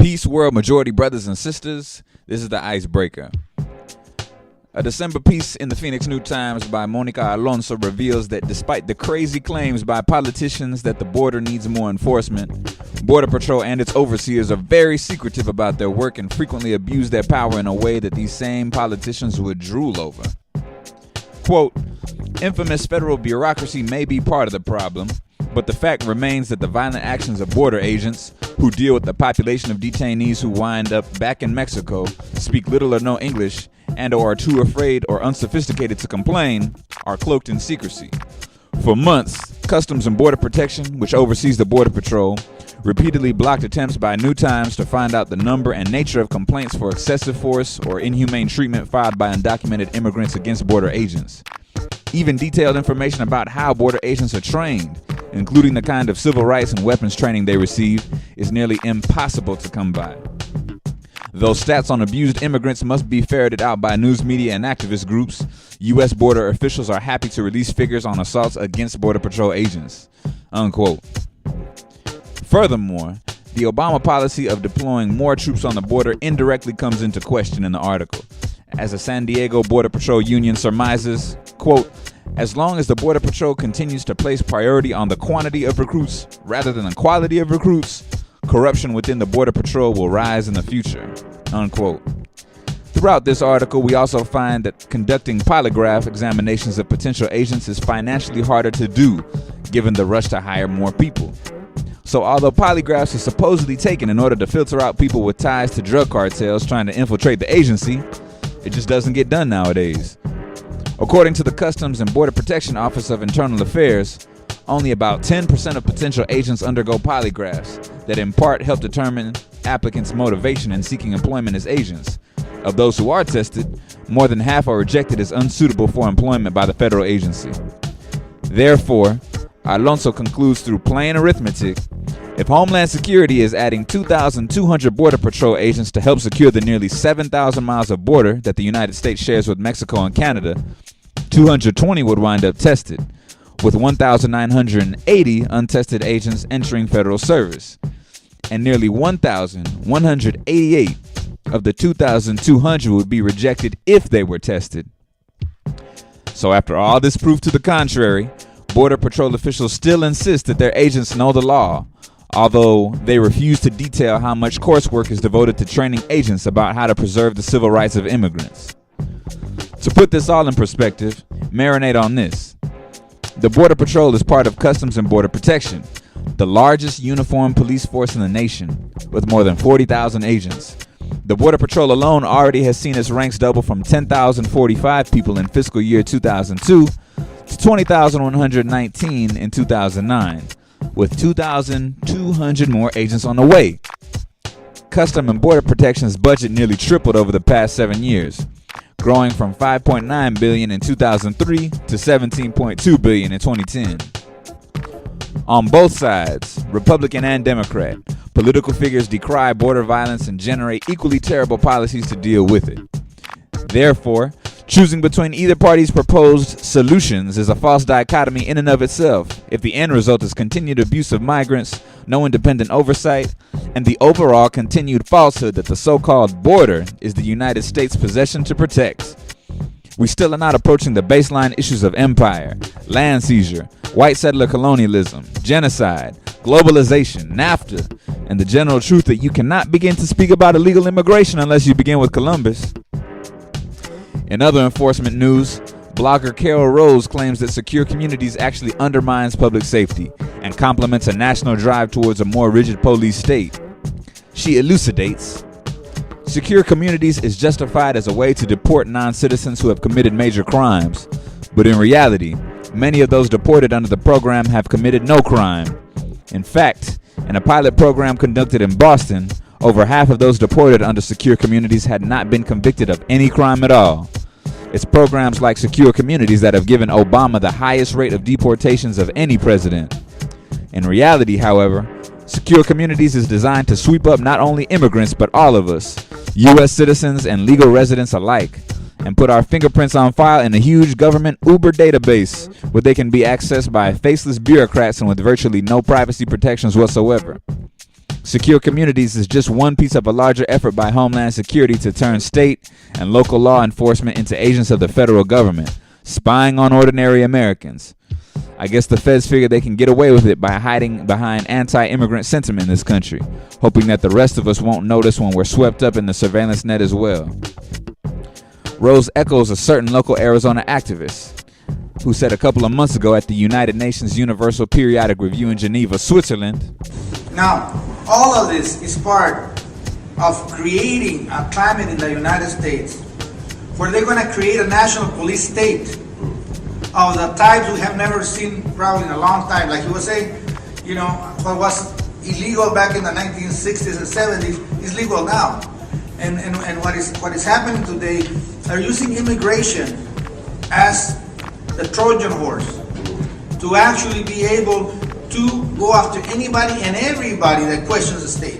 Peace, world majority brothers and sisters. This is the icebreaker. A December piece in the Phoenix New Times by Monica Alonso reveals that despite the crazy claims by politicians that the border needs more enforcement, Border Patrol and its overseers are very secretive about their work and frequently abuse their power in a way that these same politicians would drool over. Quote, infamous federal bureaucracy may be part of the problem, but the fact remains that the violent actions of border agents who deal with the population of detainees who wind up back in Mexico, speak little or no English, and or are too afraid or unsophisticated to complain, are cloaked in secrecy. For months, Customs and Border Protection, which oversees the Border Patrol, repeatedly blocked attempts by New Times to find out the number and nature of complaints for excessive force or inhumane treatment filed by undocumented immigrants against border agents. Even detailed information about how border agents are trained, including the kind of civil rights and weapons training they receive, is nearly impossible to come by. Though stats on abused immigrants must be ferreted out by news media and activist groups, U.S. border officials are happy to release figures on assaults against Border Patrol agents. Unquote. Furthermore, the Obama policy of deploying more troops on the border indirectly comes into question in the article, as the San Diego Border Patrol Union surmises, quote, as long as the Border Patrol continues to place priority on the quantity of recruits rather than the quality of recruits, corruption within the Border Patrol will rise in the future, unquote. Throughout this article, we also find that conducting polygraph examinations of potential agents is financially harder to do, given the rush to hire more people. So although polygraphs are supposedly taken in order to filter out people with ties to drug cartels trying to infiltrate the agency, it just doesn't get done nowadays. According to the Customs and Border Protection Office of Internal Affairs, only about 10% of potential agents undergo polygraphs that in part help determine applicants' motivation in seeking employment as agents. Of those who are tested, more than half are rejected as unsuitable for employment by the federal agency. Therefore, Alonso concludes through plain arithmetic, if Homeland Security is adding 2,200 Border Patrol agents to help secure the nearly 7,000 miles of border that the United States shares with Mexico and Canada, 220 would wind up tested, with 1,980 untested agents entering federal service, and nearly 1,188 of the 2,200 would be rejected if they were tested. So after all this proof to the contrary, Border Patrol officials still insist that their agents know the law, although they refuse to detail how much coursework is devoted to training agents about how to preserve the civil rights of immigrants. To put this all in perspective, marinate on this. The Border Patrol is part of Customs and Border Protection, the largest uniformed police force in the nation, with more than 40,000 agents. The Border Patrol alone already has seen its ranks double from 10,045 people in fiscal year 2002 to 20,119 in 2009, with 2,200 more agents on the way. Custom and Border Protection's budget nearly tripled over the past 7 years, growing from $5.9 billion in 2003 to $17.2 billion in 2010. On both sides, Republican and Democrat, political figures decry border violence and generate equally terrible policies to deal with it. Therefore, choosing between either party's proposed solutions is a false dichotomy in and of itself, if the end result is continued abuse of migrants, no independent oversight, and the overall continued falsehood that the so-called border is the United States' possession to protect. We still are not approaching the baseline issues of empire, land seizure, white settler colonialism, genocide, globalization, NAFTA, and the general truth that you cannot begin to speak about illegal immigration unless you begin with Columbus. In other enforcement news, blogger Carol Rose claims that secure communities actually undermines public safety and complements a national drive towards a more rigid police state. She elucidates, secure communities is justified as a way to deport non-citizens who have committed major crimes, but in reality, many of those deported under the program have committed no crime. In fact, in a pilot program conducted in Boston, over half of those deported under secure communities had not been convicted of any crime at all. It's programs like Secure Communities that have given Obama the highest rate of deportations of any president. In reality, however, Secure Communities is designed to sweep up not only immigrants but all of us, U.S. citizens and legal residents alike, and put our fingerprints on file in a huge government Uber database where they can be accessed by faceless bureaucrats and with virtually no privacy protections whatsoever. Secure communities is just one piece of a larger effort by Homeland Security to turn state and local law enforcement into agents of the federal government, spying on ordinary Americans. I guess the feds figure they can get away with it by hiding behind anti-immigrant sentiment in this country, hoping that the rest of us won't notice when we're swept up in the surveillance net as well. Rose echoes a certain local Arizona activist who said a couple of months ago at the United Nations Universal Periodic Review in Geneva, Switzerland, "Now, all of this is part of creating a climate in the United States where they're going to create a national police state of the types we have never seen probably in a long time." Like he was saying, what was illegal back in the 1960s and 70s is legal now. And what is happening today, they're using immigration as the Trojan horse to actually be able to go after anybody and everybody that questions the state.